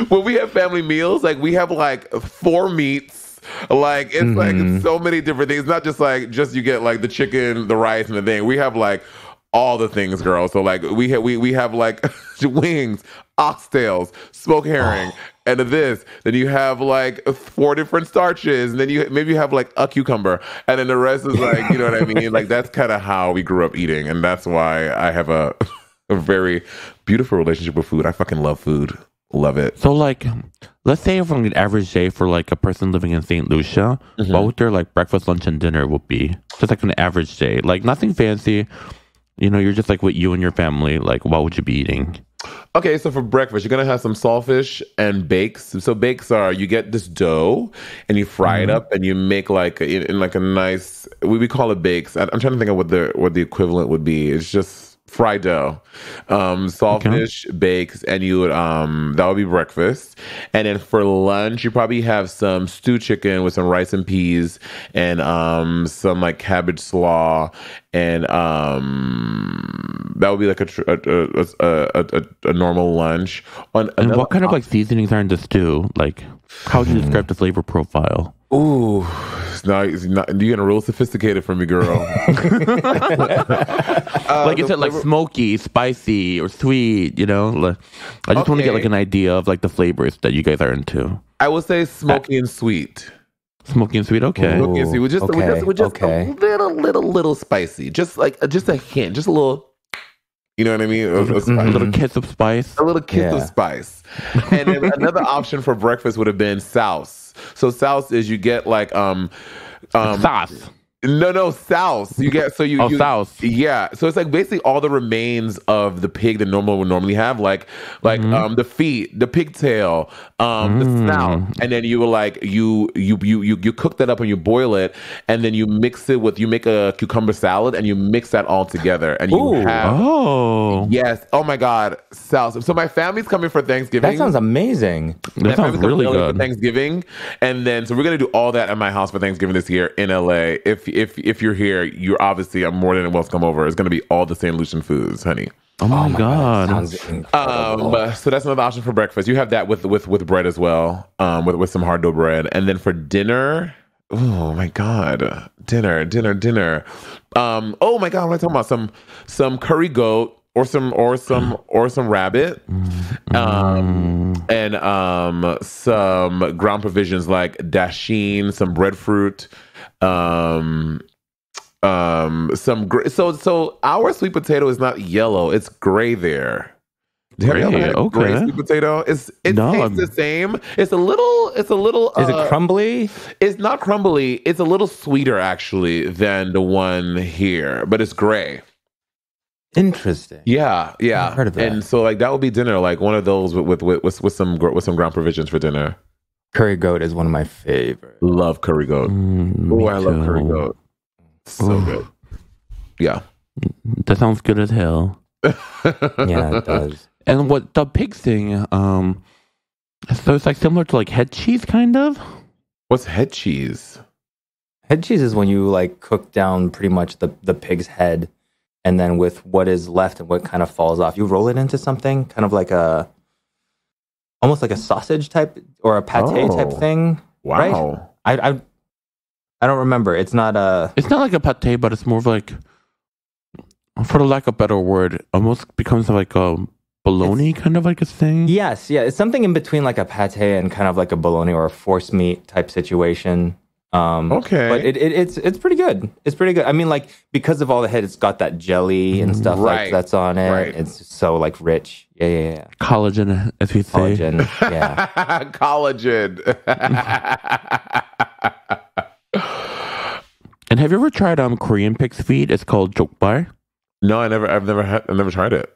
when we have family meals, like we have like 4 meats. Like it's like so many different things. It's not just you get like the chicken, the rice, and the thing. We have like all the things, girl. So like we have like wings, oxtails, smoked herring, and this. Then you have like 4 different starches, and then you have like a cucumber, and then the rest is like, you know what I mean? Like that's kind of how we grew up eating, and that's why I have a very beautiful relationship with food. I fucking love food. Love it. So, like, let's say from an average day for like a person living in St. Lucia, what would their like breakfast, lunch, and dinner would be? Just like an average day, like nothing fancy. You know, you're just like with you and your family. Like, what would you be eating? Okay, so for breakfast, you're gonna have some saltfish and bakes. So bakes are you get this dough and you fry it up and you make like in like a nice we call it bakes. I'm trying to think of what the equivalent would be. It's just fried dough, saltfish, bakes, and you would that would be breakfast. And then for lunch, you probably have some stewed chicken with some rice and peas and some like cabbage slaw, and that would be like a normal lunch. And what kind of like seasonings are in the stew? Like, how would you describe the flavor profile? Ooh, you're getting real sophisticated for me, girl. Like, is it like smoky, spicy, or sweet? You know, like, I just want to get like an idea of like the flavors that you guys are into. I would say smoky and sweet. Smoky and sweet, okay. Smoky and sweet. We're just a little spicy. Just a hint, just a little. You know what I mean? A little kiss of spice. A little kiss of spice. And then another option for breakfast would have been souse. So souse is you get like sauce. No, souse. You get souse. Yeah. So it's like basically all the remains of the pig that would normally have, like the feet, the pigtail, the snout, and then you were like you cook that up and you boil it, and then you mix it with you make a cucumber salad and you mix that all together, and you have yes, oh my god, souse. So my family's coming for Thanksgiving. That sounds amazing. That sounds really good. For Thanksgiving, and then so we're gonna do all that at my house for Thanksgiving this year in LA. If you're here, you're obviously I'm more than welcome over. It's going to be all the St. Lucian foods, honey. Oh my god! Sounds incredible. So that's another option for breakfast. You have that with bread as well, with some hard dough bread, and then for dinner. Oh my god, dinner. Oh my god, what am I talking about? Some curry goat or some rabbit, and some ground provisions like dasheen, some breadfruit. So our sweet potato is not yellow; it's gray there. Gray, okay. Gray sweet potato. It tastes the same. It's a little. Is it crumbly? It's not crumbly. It's a little sweeter actually than the one here, but it's gray. Interesting. Yeah. I've heard of that. And so like that would be dinner, like one of those with some ground provisions for dinner. Curry goat is one of my favorites. Love curry goat. I love curry goat. So good. Yeah. That sounds good as hell. Yeah, it does. And what the pig thing, so it's like similar to like head cheese, kind of? What's head cheese? Head cheese is when you like cook down pretty much the pig's head, and then with what is left and what kind of falls off, you roll it into something kind of like almost like a sausage type or a pate type thing. Wow. Right? I don't remember. It's not like a pate, but it's more of like, for the lack of a better word, almost becomes like a bologna kind of like a thing. Yes, yeah. It's something in between like a pate and kind of like a bologna or a force meat type situation. Okay. But it's pretty good. It's pretty good. I mean, like, because of all the head, it's got that jelly and stuff like that's on it. Right. It's just so like rich. Yeah. Collagen, as we say. Collagen, yeah. Collagen. And have you ever tried Korean pig's feet? It's called jokbal. No, I've never tried it.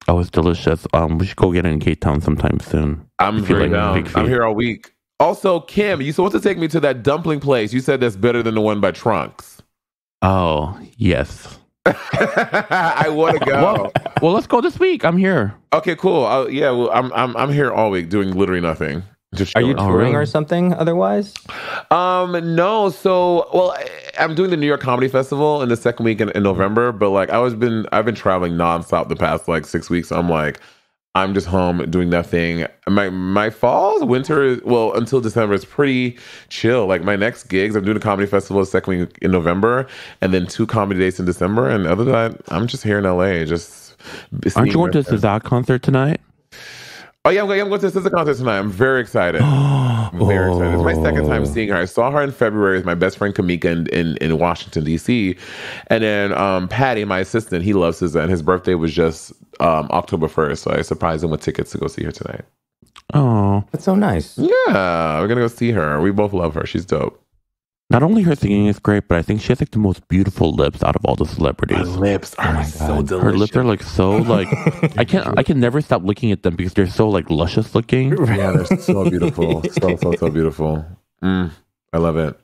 Oh, it's delicious. We should go get it in Cape Town sometime soon. I'm very down. I'm here all week. Also, Kim, you supposed to take me to that dumpling place. You said that's better than the one by Trunks. Oh, yes. I want to go. Well, let's go this week. I'm here. Okay, cool. I'm here all week doing literally nothing. Just Are you touring or something otherwise? No. So, I'm doing the New York Comedy Festival in the second week in November, but like I've been traveling nonstop the past like 6 weeks. So I'm like, I'm just home doing nothing. My winter, until December is pretty chill. Like my next gigs, I'm doing a comedy festival the second week in November, and then 2 comedy dates in December. And other than that, I'm just here in LA. Just aren't you going to the SZA concert tonight? Oh yeah, I'm going to the SZA concert tonight. I'm very excited. Very excited. It's my second time seeing her. I saw her in February with my best friend Kamika in Washington D.C. And then Patty, my assistant, he loves SZA, and his birthday was just October 1st. So I surprised him with tickets to go see her tonight. Oh, That's so nice. Yeah, we're gonna go see her. We both love her. She's dope. not only her singing is great, but I think she has like the most beautiful lips out of all the Her celebrities. lips are my so God. delicious. Her lips are like so like I can never stop looking at them because they're so like luscious looking. Yeah, they're so beautiful. So beautiful. I love it.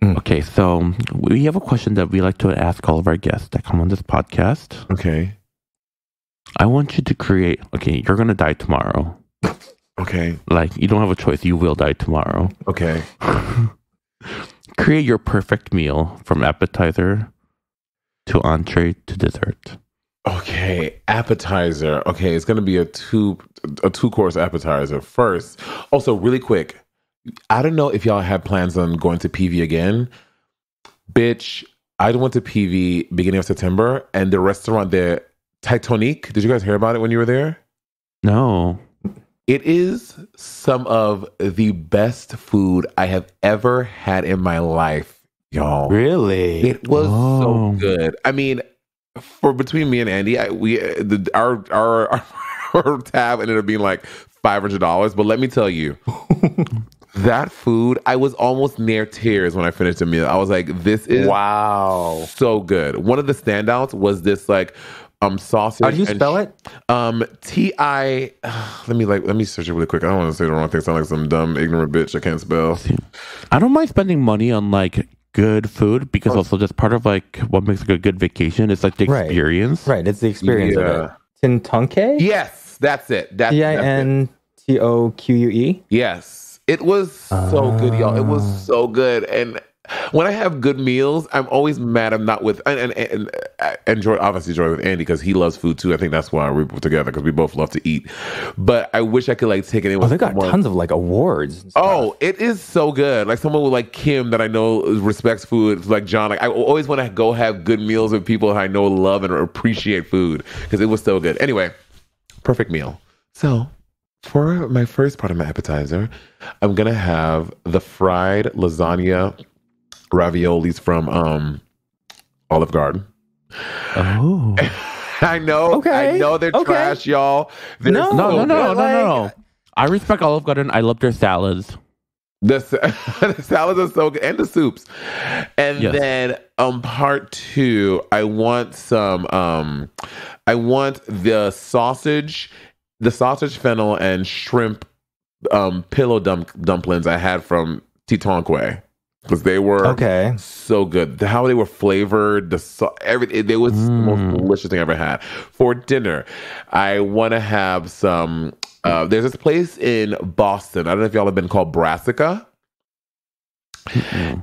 Okay, so we have a question that we like to ask all of our guests that come on this podcast. Okay. I want you to create. Okay, you're gonna die tomorrow. Okay. Like you don't have a choice. You will die tomorrow. Okay. Create your perfect meal from appetizer to entree to dessert. Okay. Appetizer. Okay, it's gonna be a two course appetizer. First, also really quick. I don't know if y'all have plans on going to PV again. Bitch, I went to PV beginning of September, and the restaurant there, Titanic. Did you guys hear about it when you were there? No. It is some of the best food I have ever had in my life, y'all. Really? It was so Oh. good. I mean, for between me and Andy, our tab ended up being like $500. But let me tell you, that food, I was almost near tears when I finished the meal. I was like, "This is Wow. so good." One of the standouts was this like sausage. How do you spell it? Ti. Let me search it really quick. I don't want to say the wrong thing. Sound like some dumb ignorant bitch I can't spell. I don't mind spending money on like good food because also just part of like what makes like a good vacation is like the Right. experience. Right, it's the experience of it. Tintonke? Yes, that's it. That's it. Tintoque? Yes. It was so good, y'all. It was so good. And when I have good meals, I'm always mad I'm not with and enjoy obviously with Andy because he loves food too. I think that's why we're together because we both love to eat. But I wish I could like take it in with They got someone. tons of like awards. And stuff. Oh, it is so good. Like someone with like Kim that I know respects food, like John. Like I always want to go have good meals with people I know love and appreciate food because it was so good. Anyway, perfect meal. So for my first part of my appetizer, I'm gonna have the fried lasagna raviolis from Olive Garden. Oh. I know. Okay. I know they're Okay. trash, y'all. They're No. No. good. I respect Olive Garden. I love their salads. The salads are so good, and the soups. And Yes. then part two, I want the sausage fennel and shrimp pillow dumplings I had from Titonque because they were so good. How they were flavored, everything. It was the most delicious thing I ever had. For dinner, I want to have some. There's this place in Boston. I don't know if y'all have been called Brassica.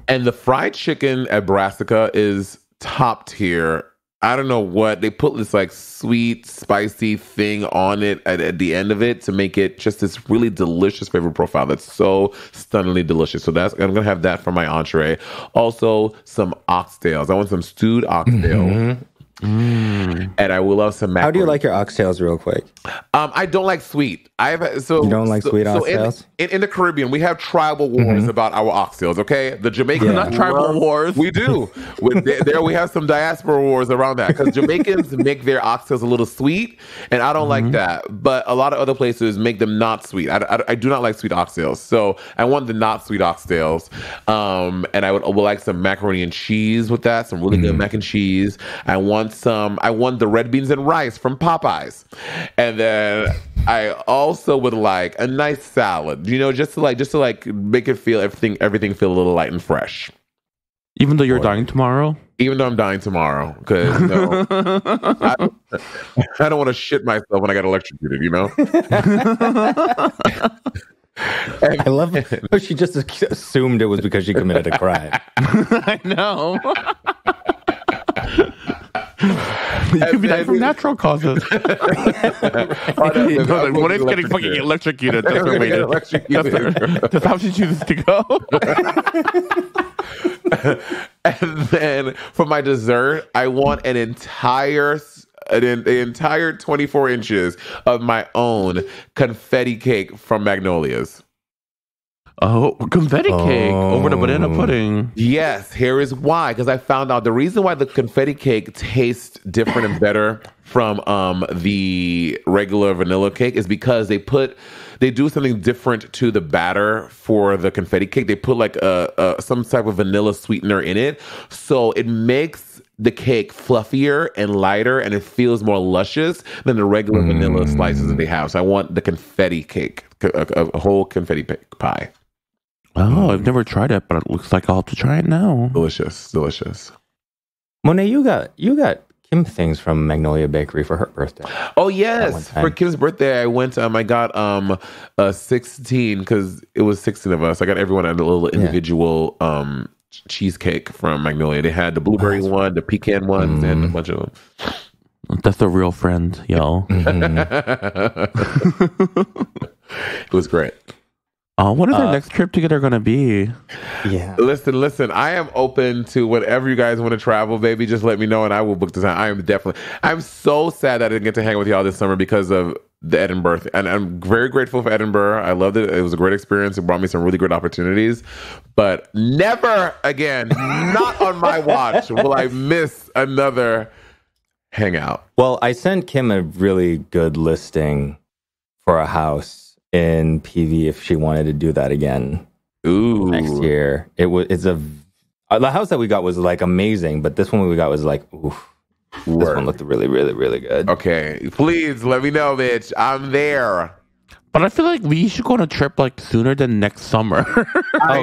And the fried chicken at Brassica is top tier. I don't know what they put this like sweet, spicy thing on it at the end of it to make it just this really delicious flavor profile that's so stunningly delicious. So I'm gonna have that for my entree. Also, some oxtails. I want some stewed oxtails. And I will love some macaroni. How do you like your oxtails real quick? I don't like sweet. You don't like sweet oxtails? In the Caribbean, we have tribal wars about our oxtails, okay? The Jamaicans Not tribal wars. We do. There we have some diaspora wars around that because Jamaicans make their oxtails a little sweet, and I don't like that. But a lot of other places make them not sweet. I do not like sweet oxtails, so I want the not sweet oxtails. And I would like some macaroni and cheese with that, some really good mac and cheese. I want the red beans and rice from Popeyes, and then I also would like a nice salad, just to make it feel everything feel a little light and fresh. Even though you're dying tomorrow? Even though I'm dying tomorrow, because I don't want to shit myself when I got electrocuted, I love how she just assumed it was because she committed a crime. I know. You could be dying from natural causes. When it's getting fucking electrocuted, that's what made it. That's how she chooses to go. And then for my dessert, I want an entire 24 inches of my own confetti cake from Magnolia's. Oh, confetti cake over the banana pudding. Yes, here is why. Because I found out the reason why the confetti cake tastes different and better from the regular vanilla cake is because they do something different to the batter for the confetti cake. They put like some type of vanilla sweetener in it, so it makes the cake fluffier and lighter, and it feels more luscious than the regular vanilla slices that they have. So I want the confetti cake, a whole confetti pie. Oh, I've never tried it, but it looks like I'll have to try it now. Delicious. Monet, you got Kim things from Magnolia Bakery for her birthday. Oh yes, for Kim's birthday, I went. I got 16 because it was 16 of us. I got everyone a little individual cheesecake from Magnolia. They had the blueberry one, the pecan ones, and a bunch of them. That's a real friend, y'all. It was great. What is our next trip together going to be? Yeah. Listen. I am open to whatever you guys want to travel, baby. Just let me know and I will book the time. I'm so sad that I didn't get to hang out with y'all this summer because of the Edinburgh. And I'm very grateful for Edinburgh. I loved it. It was a great experience. It brought me some really great opportunities. But never again, not on my watch, will I miss another hangout. Well, I sent Kim a really good listing for a house in PV if she wanted to do that again. Ooh. Next year. The house that we got was like amazing, but this one we got was like, oof. This one looked really, really, really good. Okay. Please let me know, bitch. I'm there. But I feel like we should go on a trip like sooner than next summer.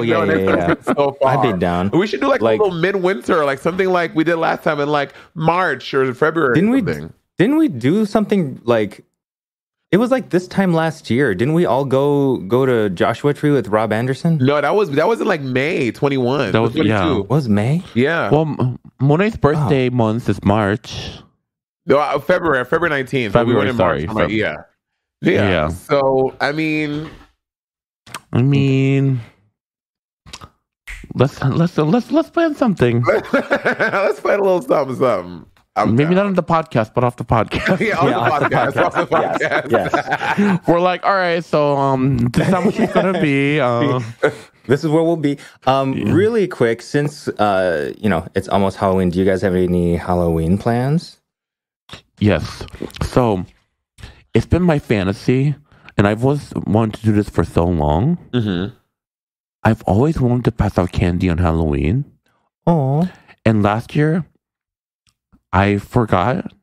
Yeah. So far. I'd be down. We should do like a little midwinter, like something like we did last time in like March or February. Didn't we do something like it was like this time last year? Didn't we all go to Joshua Tree with Rob Anderson? No, that was in like May 21. That was 22. Was May? Yeah. Well, Monet's birthday month is March. No, February 19th. February, We went in March. sorry. Yeah. So I mean, let's plan something. let's plan a little something. Maybe not on the podcast, but off the podcast. Off the podcast. Yes. We're like, all right, so this is how much it's gonna be. This is where we'll be. Really quick, since it's almost Halloween. Do you guys have any Halloween plans? Yes. So it's been my fantasy, and I've wanted to do this for so long. Mm-hmm. I've always wanted to pass out candy on Halloween. Oh. And last year, I forgot.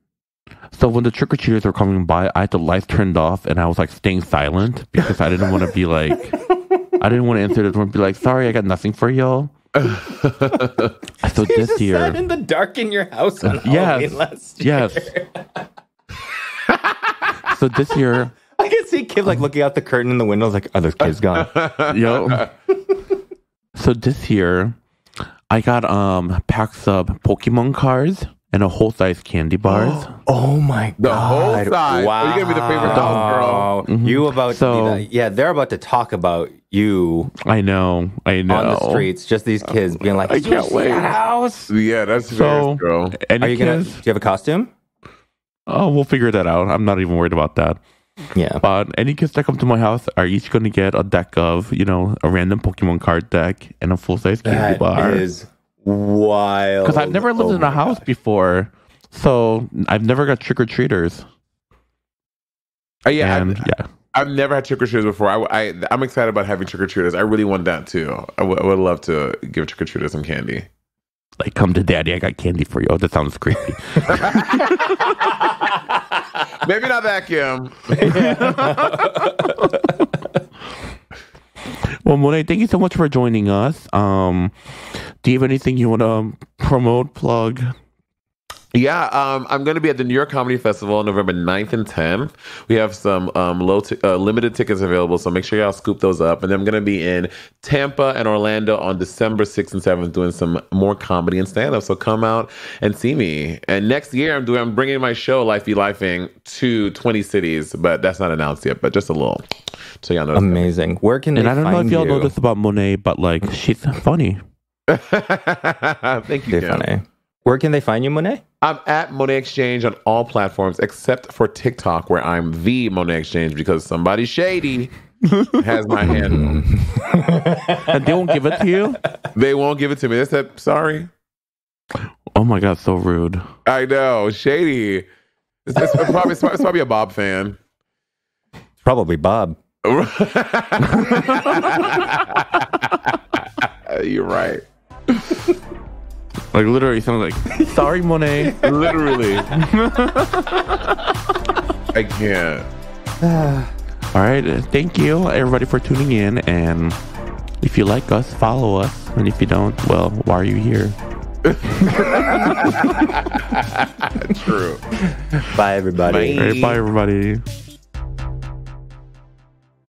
So when the trick-or-treaters were coming by, I had the lights turned off, and I was like staying silent because I didn't want to be like, I didn't want to answer the door and be like, sorry, I got nothing for y'all. So this year, sat in the dark in your house on Halloween last year. Yes. So this year, I can see Kim like looking out the curtain in the windows, like, are those kids gone? yo. So this year, I got packs of Pokemon cards and a whole size candy bars. Oh my god! The whole size. Wow! Are you gonna be the favorite dog girl? Mm-hmm. You about to be yeah? They're about to talk about you. I know. On the streets, just these kids being like, I can't wait. House. Yeah, that's So, serious, girl. any Are you gonna? kids? Do you have a costume? Oh, we'll figure that out. I'm not even worried about that. Yeah. But any kids that come to my house are each going to get a deck of, a random Pokemon card deck and a full size candy bar. That is wild. Because I've never lived in a house before, so I've never got trick or treaters. I've never had trick or treaters before. I'm excited about having trick or treaters. I really want that too. I would love to give trick or treaters some candy. Like, come to daddy, I got candy for you. Oh, that sounds creepy. Maybe not that, Kim. Well, Monet, thank you so much for joining us. Do you have anything you want to promote, plug? Yeah, I'm going to be at the New York Comedy Festival on November 9th and 10th. We have some limited tickets available, so make sure y'all scoop those up. And then I'm going to be in Tampa and Orlando on December 6th and 7th doing some more comedy and stand-up. So come out and see me. And next year, I'm bringing my show, Life Be Lifing, to 20 cities, but that's not announced yet, but just a little. So y'all know. Amazing. Where can they find you? And I don't know if y'all know this about Monet, but like, she's funny. Thank you, Kim. Funny. Where can they find you, Monet? I'm at Monet Exchange on all platforms except for TikTok, where I'm the Monet Exchange because somebody's shady. has my handle. And they won't give it to you? They won't give it to me. They said, sorry. Oh my God, so rude. I know. Shady. It's probably a Bob fan. It's probably Bob. You're right. Like literally sounds like, sorry, Monet. Literally. I can't. All right. Thank you, everybody, for tuning in. And if you like us, follow us. And if you don't, well, why are you here? True. Bye, everybody. All right, bye, everybody.